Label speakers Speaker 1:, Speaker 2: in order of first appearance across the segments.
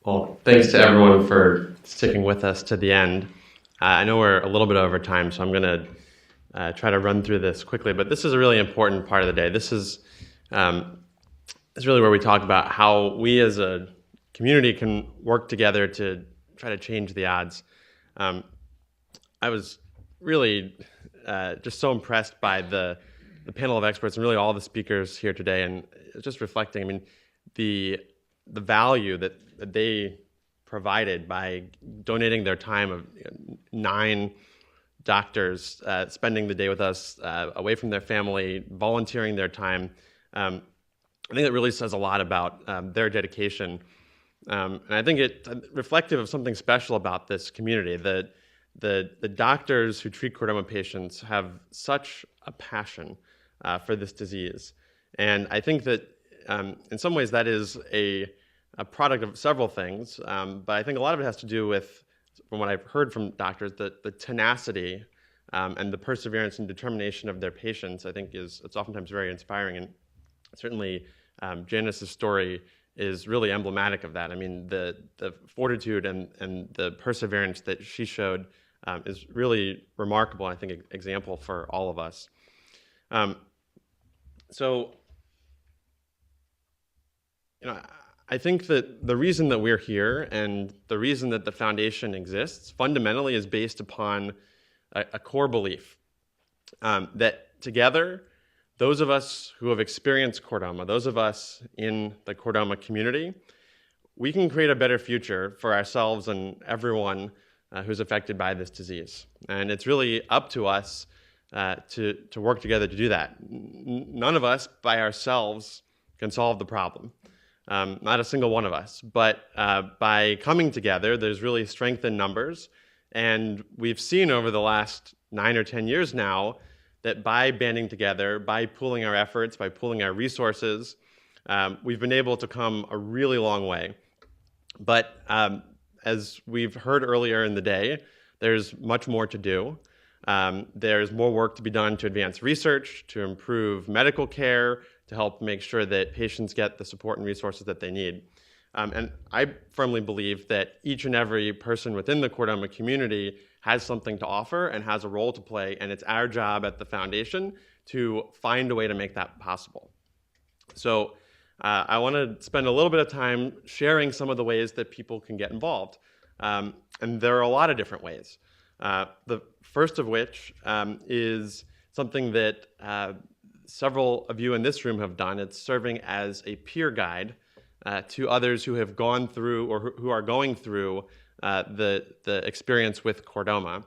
Speaker 1: Well, thanks to everyone for sticking with us to the end. I know we're a little bit over time, so I'm going to try to run through this quickly, but this is a really important part of the day. Um, this is really where we talk about how we as a community can work together to try to change the odds. Um, I was really just so impressed by the panel of experts and really all the speakers here today, and just reflecting. I mean, the value that they provided by donating their time of 9 doctors spending the day with us, away from their family, volunteering their time. I think that really says a lot about their dedication. And I think it's reflective of something special about this community. The doctors who treat chordoma patients have such a passion for this disease. And I think that in some ways that is a product of several things, but I think a lot of it has to do with, from what I've heard from doctors, the tenacity and the perseverance and determination of their patients. I think it's oftentimes very inspiring, and certainly Janice's story is really emblematic of that. I mean, the fortitude and the perseverance that she showed is really remarkable, and I think an example for all of us. So, I think that the reason that we're here and the reason that the foundation exists fundamentally is based upon a core belief that together, those of us who have experienced chordoma, those of us in the chordoma community, we can create a better future for ourselves and everyone who's affected by this disease. And it's really up to us to work together to do that. None of us by ourselves can solve the problem. Not a single one of us. But by coming together, there's really strength in numbers. And we've seen over the last 9 or 10 years now that by banding together, by pooling our efforts, by pooling our resources, we've been able to come a really long way. But as we've heard earlier in the day, there's much more to do. There's more work to be done to advance research, to improve medical care, to help make sure that patients get the support and resources that they need. And I firmly believe that each and every person within the chordoma community has something to offer and has a role to play, and it's our job at the foundation to find a way to make that possible. So I want to spend a little bit of time sharing some of the ways that people can get involved. And there are a lot of different ways. The first of which is something that several of you in this room have done. It's serving as a peer guide to others who have gone through or who are going through the experience with chordoma.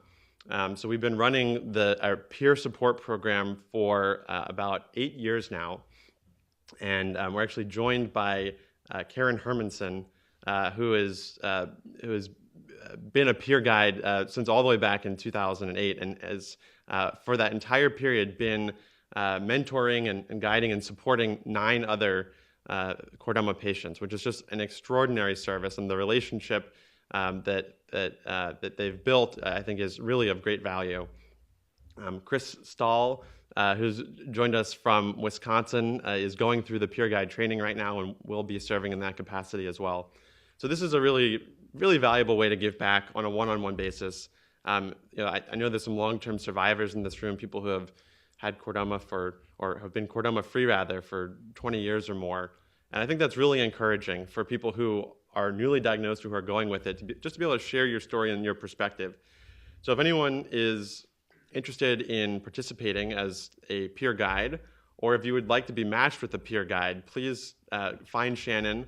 Speaker 1: So we've been running our peer support program for about 8 years now. And we're actually joined by Karen Hermanson, who has been a peer guide since all the way back in 2008, and has for that entire period been mentoring and guiding and supporting 9 other chordoma patients, which is just an extraordinary service. And the relationship that they've built, I think, is really of great value. Chris Stahl, who's joined us from Wisconsin, is going through the peer guide training right now and will be serving in that capacity as well. So this is a really, really valuable way to give back on a one-on-one basis. I know there's some long-term survivors in this room, people who have had chordoma or have been chordoma-free rather, for 20 years or more. And I think that's really encouraging for people who are newly diagnosed or who are going with it, just to be able to share your story and your perspective. So if anyone is interested in participating as a peer guide, or if you would like to be matched with a peer guide, please find Shannon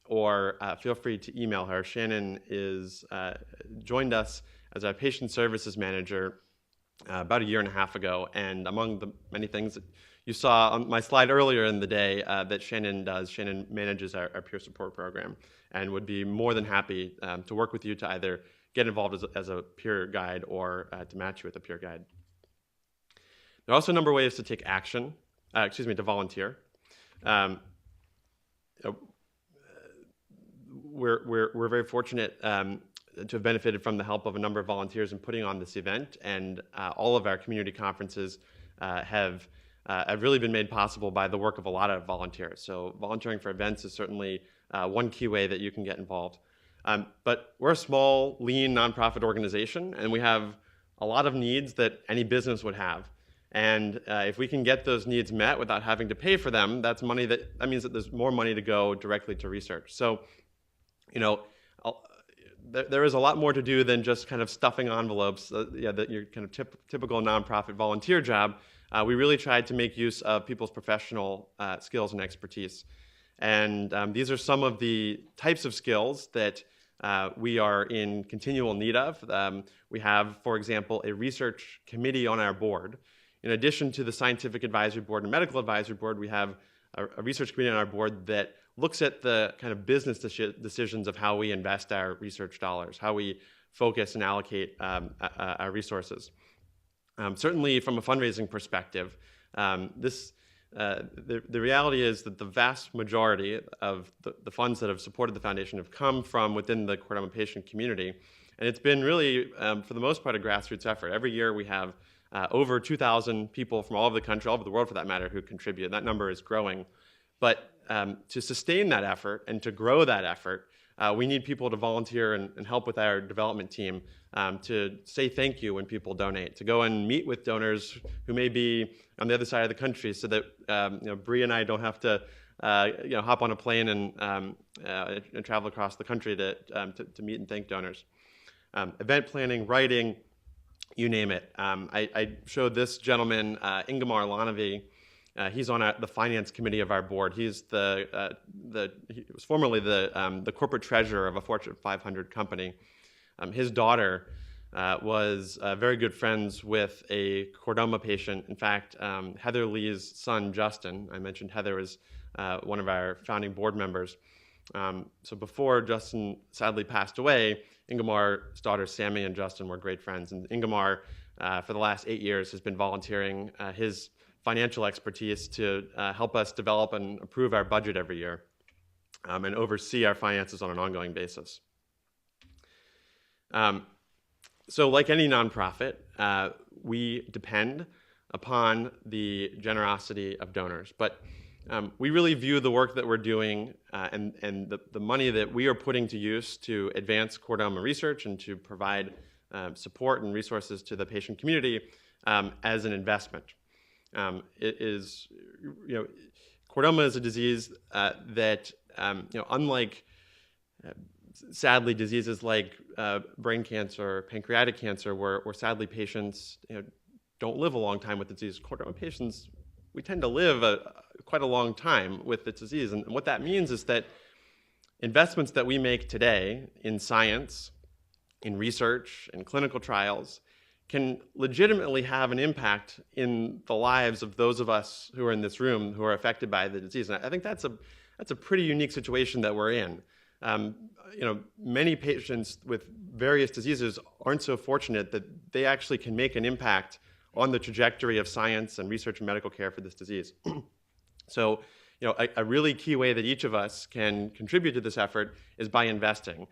Speaker 1: or feel free to email her. Shannon joined us as a patient services manager about 1.5 years ago, and among the many things that you saw on my slide earlier in the day that Shannon does, Shannon manages our peer support program and would be more than happy to work with you to either get involved as a peer guide or to match you with a peer guide. There are also a number of ways to take action, to volunteer. We're very fortunate to have benefited from the help of a number of volunteers in putting on this event, and all of our community conferences have have really been made possible by the work of a lot of volunteers. So volunteering for events is certainly one key way that you can get involved. But we're a small, lean, nonprofit organization, and we have a lot of needs that any business would have. And if we can get those needs met without having to pay for them, that means that there's more money to go directly to research. So, there is a lot more to do than just kind of stuffing envelopes, your kind of typical nonprofit volunteer job. We really tried to make use of people's professional skills and expertise. And these are some of the types of skills that we are in continual need of. We have, for example, a research committee on our board. In addition to the scientific advisory board and medical advisory board, we have a research committee on our board that looks at the kind of business decisions of how we invest our research dollars, how we focus and allocate our resources. Certainly from a fundraising perspective, the reality is that the vast majority of the funds that have supported the foundation have come from within the Chordoma patient community. And it's been really, for the most part, a grassroots effort. Every year we have over 2,000 people from all over the country, all over the world for that matter, who contribute. That number is growing. But to sustain that effort and to grow that effort, we need people to volunteer and help with our development team, to say thank you when people donate, to go and meet with donors who may be on the other side of the country, so that Brea and I don't have to hop on a plane and travel across the country to meet and thank donors. Event planning, writing, you name it. I showed this gentleman, Ingemar Lanevi. He's on the finance committee of our board. He was formerly the corporate treasurer of a Fortune 500 company. His daughter was very good friends with a Chordoma patient. In fact, Heather Lee's son, Justin, I mentioned Heather was one of our founding board members. So before Justin sadly passed away, Ingemar's daughter, Sammy, and Justin were great friends. And Ingemar, for the last 8 years, has been volunteering his financial expertise to help us develop and approve our budget every year, and oversee our finances on an ongoing basis. So like any nonprofit, we depend upon the generosity of donors. But we really view the work that we're doing and the money that we are putting to use to advance Chordoma research and to provide support and resources to the patient community as an investment. Chordoma is a disease that, unlike sadly diseases like brain cancer or pancreatic cancer, where sadly patients don't live a long time with the disease, Chordoma patients, we tend to live quite a long time with the disease. And what that means is that investments that we make today in science, in research, in clinical trials, can legitimately have an impact in the lives of those of us who are in this room who are affected by the disease. And I think that's a pretty unique situation that we're in. Many patients with various diseases aren't so fortunate that they actually can make an impact on the trajectory of science and research and medical care for this disease. So, a really key way that each of us can contribute to this effort is by investing.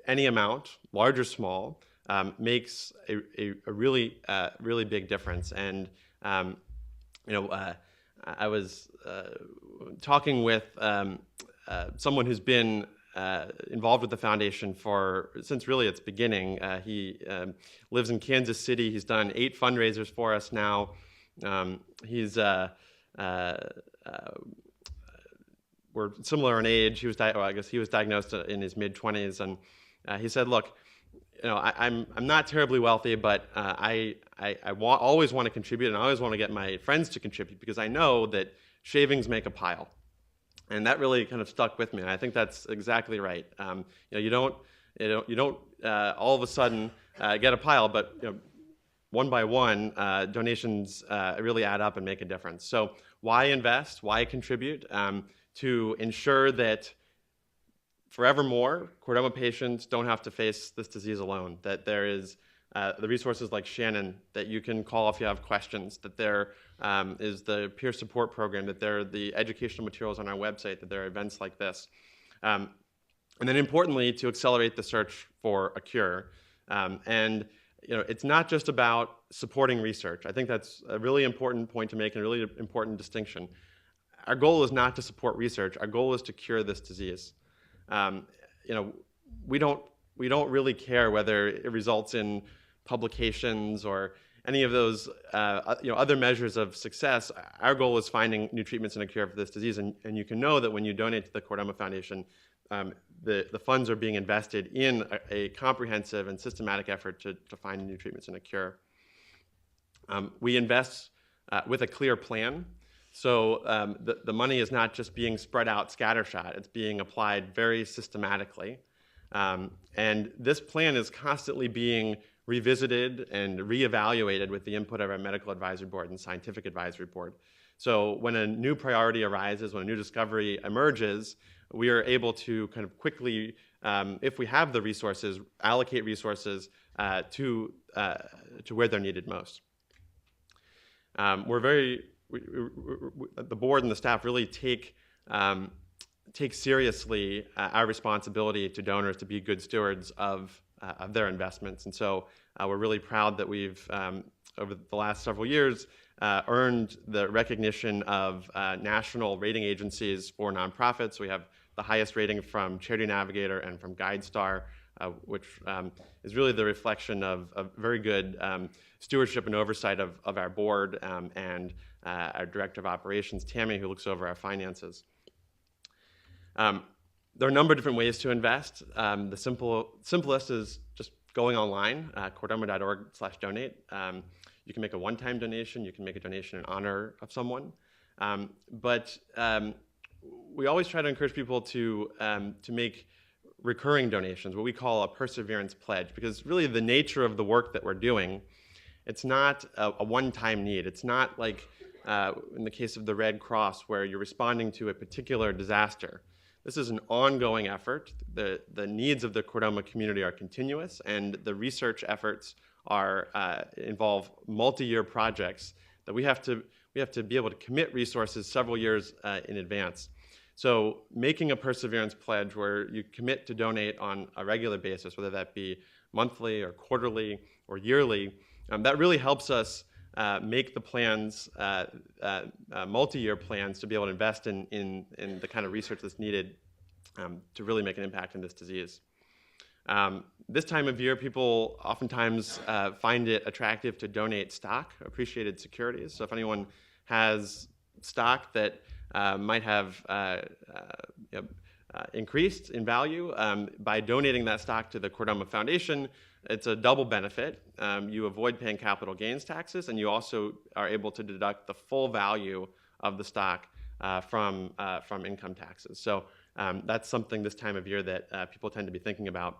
Speaker 1: Any amount, large or small, makes a really big difference. And I was talking with someone who's been involved with the foundation since really its beginning. He lives in Kansas City. He's done 8 fundraisers for us now. We're similar in age. He was diagnosed in his mid-20s, and he said, "Look, I'm not terribly wealthy, but I always want to contribute, and I always want to get my friends to contribute because I know that shavings make a pile." And that really kind of stuck with me. And I think that's exactly right. You don't all of a sudden get a pile, but one by one, donations really add up and make a difference. So why invest? Why contribute? To ensure that forevermore, Chordoma patients don't have to face this disease alone, that there is the resources like Shannon that you can call if you have questions, that there is the peer support program, that there are the educational materials on our website, that there are events like this. And then importantly, to accelerate the search for a cure. And it's not just about supporting research. I think that's a really important point to make and a really important distinction. Our goal is not to support research. Our goal is to cure this disease. You know, we don't really care whether it results in publications or any of those other measures of success. Our goal is finding new treatments and a cure for this disease, and you can know that when you donate to the Chordoma Foundation, the funds are being invested in a comprehensive and systematic effort to find new treatments and a cure. We invest with a clear plan. So the money is not just being spread out scattershot, it's being applied very systematically. And this plan is constantly being revisited and reevaluated with the input of our medical advisory board and scientific advisory board. So when a new priority arises, when a new discovery emerges, we are able to kind of quickly, if we have the resources, allocate resources to where they're needed most. The board and the staff really take seriously our responsibility to donors to be good stewards of their investments. And so we're really proud that we've, over the last several years, earned the recognition of national rating agencies for nonprofits. We have the highest rating from Charity Navigator and from GuideStar, which is really the reflection of very good stewardship and oversight of our board and our Director of Operations, Tammy, who looks over our finances. There are a number of different ways to invest. The simplest is just going online, chordoma.org/donate. You can make a one-time donation. You can make a donation in honor of someone. But we always try to encourage people to make recurring donations, what we call a perseverance pledge, because really the nature of the work that we're doing, it's not a one-time need. It's not like in the case of the Red Cross where you're responding to a particular disaster. This is an ongoing effort. The needs of the Chordoma community are continuous, and the research efforts involve multi-year projects that we have to be able to commit resources several years in advance. So making a perseverance pledge where you commit to donate on a regular basis, whether that be monthly or quarterly or yearly, that really helps us make the plans, multi-year plans, to be able to invest in the kind of research that's needed to really make an impact in this disease. This time of year, people oftentimes find it attractive to donate stock, appreciated securities. So if anyone has stock that might have increased in value, by donating that stock to the Chordoma Foundation, it's a double benefit. You avoid paying capital gains taxes, and you also are able to deduct the full value of the stock from income taxes. So that's something this time of year that people tend to be thinking about.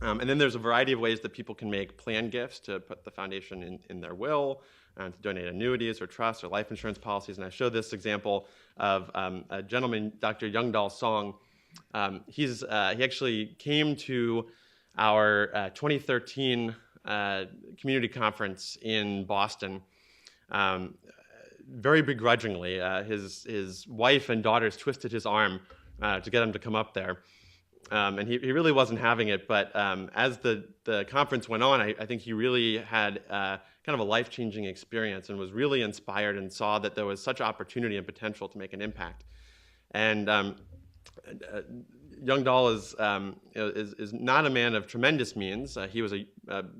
Speaker 1: And then there's a variety of ways that people can make planned gifts to put the foundation in their will, to donate annuities or trusts or life insurance policies. And I show this example of a gentleman, Dr. Youngdahl Song. He actually came to our 2013 community conference in Boston very begrudgingly. His wife and daughters twisted his arm to get him to come up there. And he really wasn't having it, but as the conference went on, I think he really had kind of a life-changing experience and was really inspired and saw that there was such opportunity and potential to make an impact. And Youngdahl is not a man of tremendous means. He was a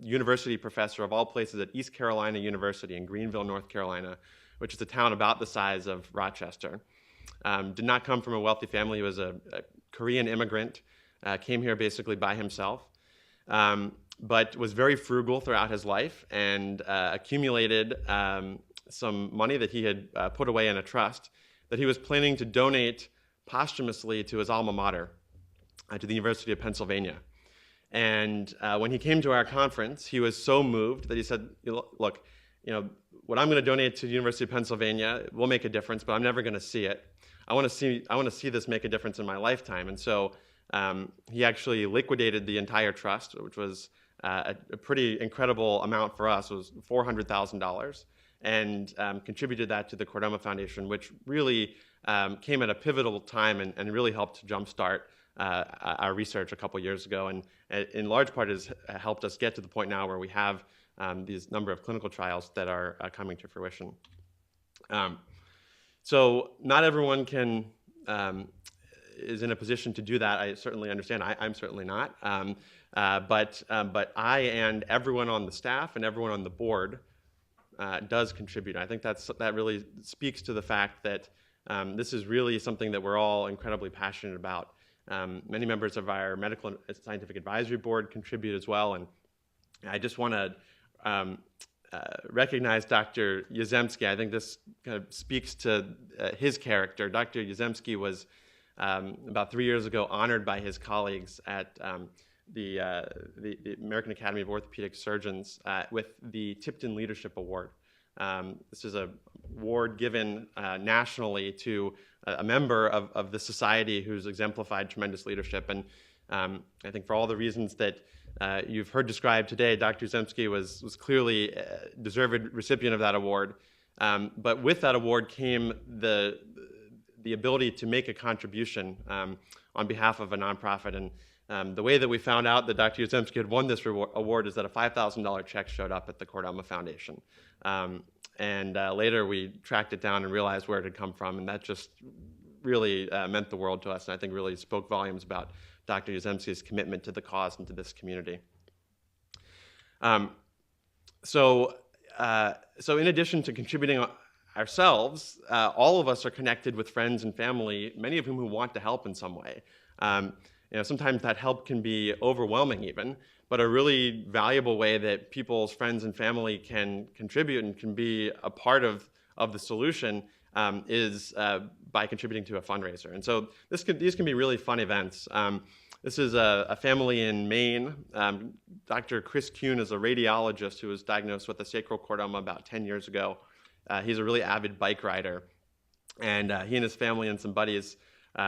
Speaker 1: university professor of all places at East Carolina University in Greenville, North Carolina, which is a town about the size of Rochester. Did not come from a wealthy family. He was a Korean immigrant. Came here basically by himself, but was very frugal throughout his life and accumulated some money that he had put away in a trust that he was planning to donate posthumously to his alma mater, to the University of Pennsylvania. And when he came to our conference, he was so moved that he said, look, what I'm going to donate to the University of Pennsylvania will make a difference, but I'm never going to see it. I want to see this make a difference in my lifetime. And so he actually liquidated the entire trust, which was a pretty incredible amount for us. It was $400,000, and contributed that to the Chordoma Foundation, which really came at a pivotal time and really helped to jumpstart our research a couple years ago, and in large part has helped us get to the point now where we have these number of clinical trials that are coming to fruition. So not everyone is in a position to do that. I certainly understand. I'm certainly not. But I and everyone on the staff and everyone on the board does contribute. I think that really speaks to the fact that this is really something that we're all incredibly passionate about. Many members of our medical and scientific advisory board contribute as well, and I just want to recognize Dr. Yazemski. I think this kind of speaks to his character. Dr. Yazemski was about 3 years ago honored by his colleagues at the American Academy of Orthopedic Surgeons with the Tipton Leadership Award. This is an award given nationally to a member of the society who's exemplified tremendous leadership. And I think for all the reasons that you've heard described today, Dr. Zemsky was clearly a deserved recipient of that award. But with that award came the ability to make a contribution on behalf of a nonprofit. And the way that we found out that Dr. Zemsky had won this award is that a $5,000 check showed up at the Chordoma Foundation. And later we tracked it down and realized where it had come from, and that just really meant the world to us, and I think really spoke volumes about Dr. Yazemski's commitment to the cause and to this community. So in addition to contributing ourselves, all of us are connected with friends and family, many of whom who want to help in some way. Sometimes that help can be overwhelming even, but a really valuable way that people's friends and family can contribute and can be a part of the solution is by contributing to a fundraiser. And so these can be really fun events. This is a family in Maine. Dr. Chris Kuhn is a radiologist who was diagnosed with a sacral chordoma about 10 years ago. He's a really avid bike rider. And he and his family and some buddies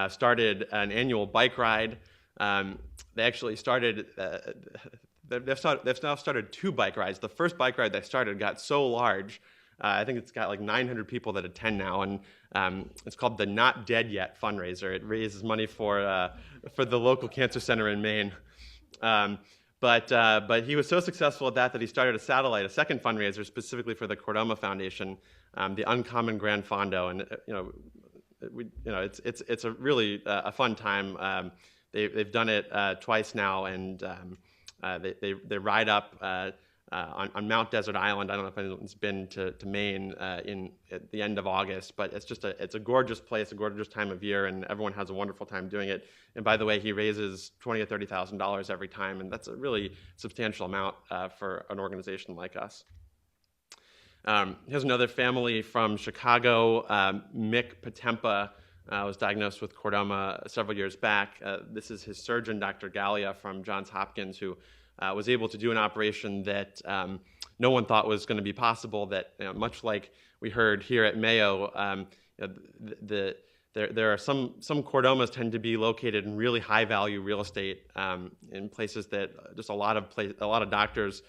Speaker 1: started an annual bike ride. They actually started, they've now started 2 bike rides. The first bike ride they started got so large, I think it's got like 900 people that attend now, and it's called the Not Dead Yet fundraiser. It raises money for the local cancer center in Maine. But he was so successful at that he started a second fundraiser specifically for the Chordoma Foundation, the Uncommon Grand Fondo, and it's a really a fun time. They've done it twice now, and they ride up on Mount Desert Island. I don't know if anyone's been to Maine at the end of August, but it's a gorgeous place, a gorgeous time of year, and everyone has a wonderful time doing it. And by the way, he raises $20,000 or $30,000 every time, and that's a really substantial amount for an organization like us. Here's another family from Chicago. Mick Potempa was diagnosed with chordoma several years back. This is his surgeon, Dr. Gallia from Johns Hopkins, who was able to do an operation that no one thought was going to be possible, that much like we heard here at Mayo, there are some chordomas tend to be located in really high-value real estate in places that just a lot of doctors,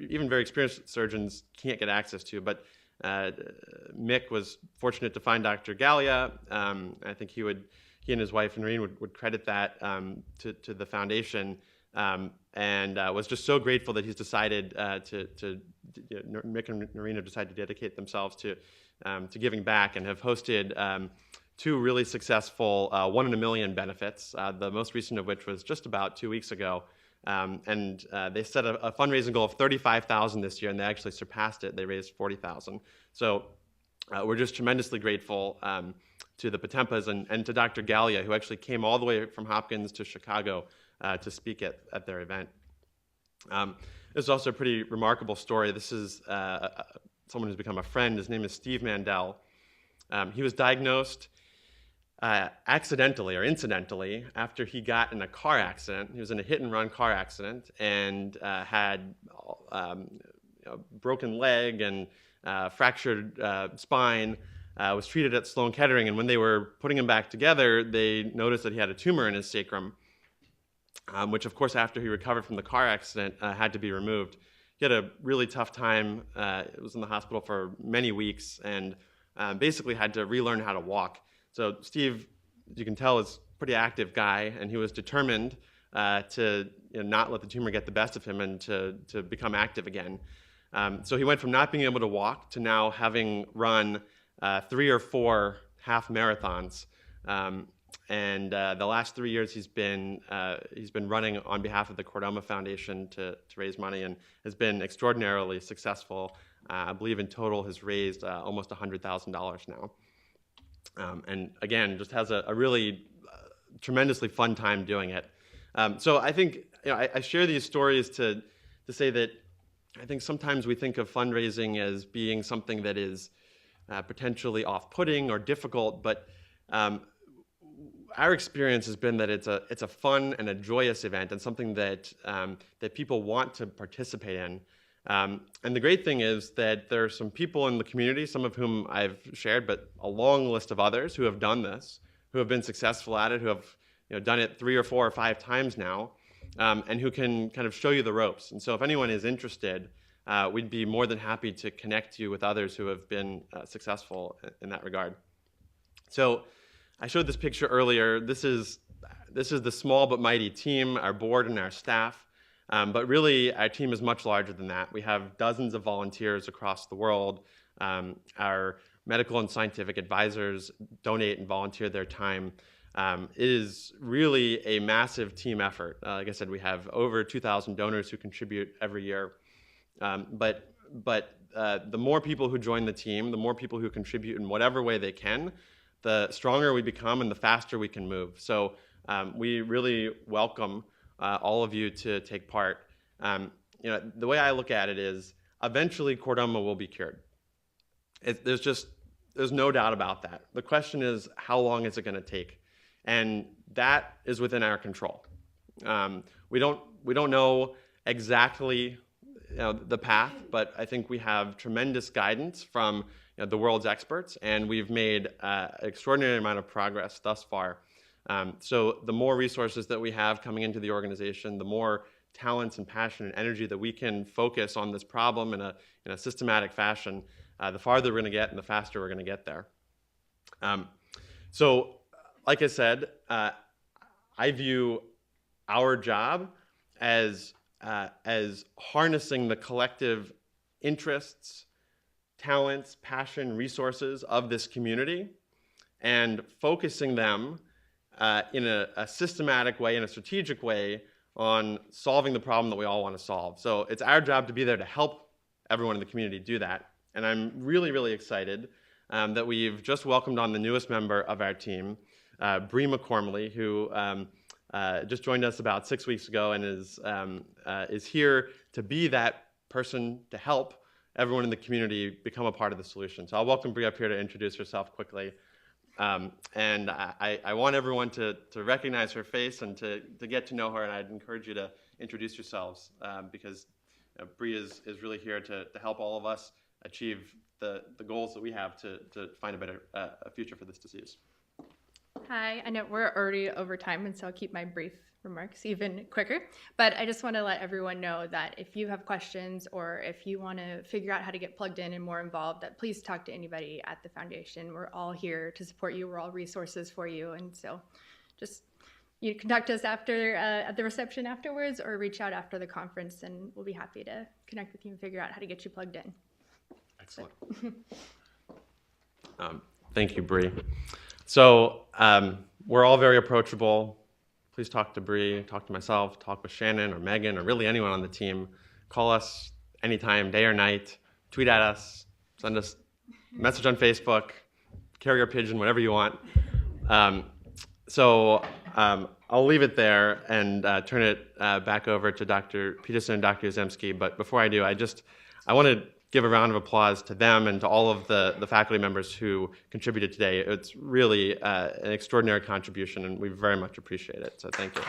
Speaker 1: even very experienced surgeons, can't get access to. But Mick was fortunate to find Dr. Gallia. I think he and his wife Noreen would credit that to the foundation, and was just so grateful that he's decided Mick and Noreen have decided to dedicate themselves to giving back, and have hosted 2 really successful 1 in a million benefits. The most recent of which was just about 2 weeks ago. And they set a fundraising goal of $35,000 this year, and they actually surpassed it. They raised $40,000. So we're just tremendously grateful to the Potempas and to Dr. Gallia, who actually came all the way from Hopkins to Chicago to speak at their event. This is also a pretty remarkable story. This is someone who's become a friend. His name is Steve Mandel. He was diagnosed accidentally or incidentally after he got in a car accident. He was in a hit-and-run car accident and had broken leg and fractured spine, was treated at Sloan Kettering, and when they were putting him back together, they noticed that he had a tumor in his sacrum, which of course after he recovered from the car accident had to be removed. He had a really tough time. Was in the hospital for many weeks and basically had to relearn how to walk. So Steve, as you can tell, is pretty active guy, and he was determined to not let the tumor get the best of him and to become active again. So he went from not being able to walk to now having run 3 or 4 half marathons. And the last 3 years he's been running on behalf of the Chordoma Foundation to raise money, and has been extraordinarily successful. I believe in total has raised almost $100,000 now. And again, just has a really tremendously fun time doing it. So I think I share these stories to say that I think sometimes we think of fundraising as being something that is potentially off-putting or difficult, but our experience has been that it's a fun and a joyous event, and something that that people want to participate in. And the great thing is that there are some people in the community, some of whom I've shared, but a long list of others who have done this, who have been successful at it, who have done it 3 or 4 or 5 times now, and who can kind of show you the ropes. And so if anyone is interested, we'd be more than happy to connect you with others who have been successful in that regard. So I showed this picture earlier. This is the small but mighty team, our board and our staff. But really, our team is much larger than that. We have dozens of volunteers across the world. Our medical and scientific advisors donate and volunteer their time. It is really a massive team effort. Like I said, we have over 2,000 donors who contribute every year. But the more people who join the team, the more people who contribute in whatever way they can, the stronger we become and the faster we can move. So we really welcome all of you to take part. The way I look at it is, eventually Chordoma will be cured. There's no doubt about that. The question is, how long is it going to take? And that is within our control. We don't know exactly the path, but I think we have tremendous guidance from the world's experts, and we've made an extraordinary amount of progress thus far. So the more resources that we have coming into the organization, the more talents and passion and energy that we can focus on this problem in a systematic fashion, the farther we're going to get and the faster we're going to get there. So, like I said, I view our job as harnessing the collective interests, talents, passion, resources of this community, and focusing them in a systematic way, in a strategic way, on solving the problem that we all want to solve. So it's our job to be there to help everyone in the community do that. And I'm really, really excited that we've just welcomed on the newest member of our team, Brea McCormley, who just joined us about 6 weeks ago and is here to be that person to help everyone in the community become a part of the solution. So I'll welcome Brea up here to introduce herself quickly. And I want everyone to recognize her face and to get to know her, and I'd encourage you to introduce yourselves because Brea is really here to help all of us achieve the goals that we have to find a better future for this disease.
Speaker 2: Hi, I know we're already over time, and so I'll keep my brief remarks even quicker. But I just want to let everyone know that if you have questions or if you want to figure out how to get plugged in and more involved, that please talk to anybody at the foundation. We're all here to support you. We're all resources for you. And so just you contact us after at the reception afterwards, or reach out after the conference, and we'll be happy to connect with you and figure out how to get you plugged in.
Speaker 1: Excellent. Thank you, Brea. So we're all very approachable. Please talk to Brea, talk to myself, talk with Shannon or Megan or really anyone on the team. Call us anytime, day or night. Tweet at us. Send us a message on Facebook. Carrier pigeon, whatever you want. So I'll leave it there and turn it back over to Dr. Peterson and Dr. Zemsky. But before I do, I want to give a round of applause to them and to all of the faculty members who contributed today. It's really an extraordinary contribution, and we very much appreciate it. So thank you.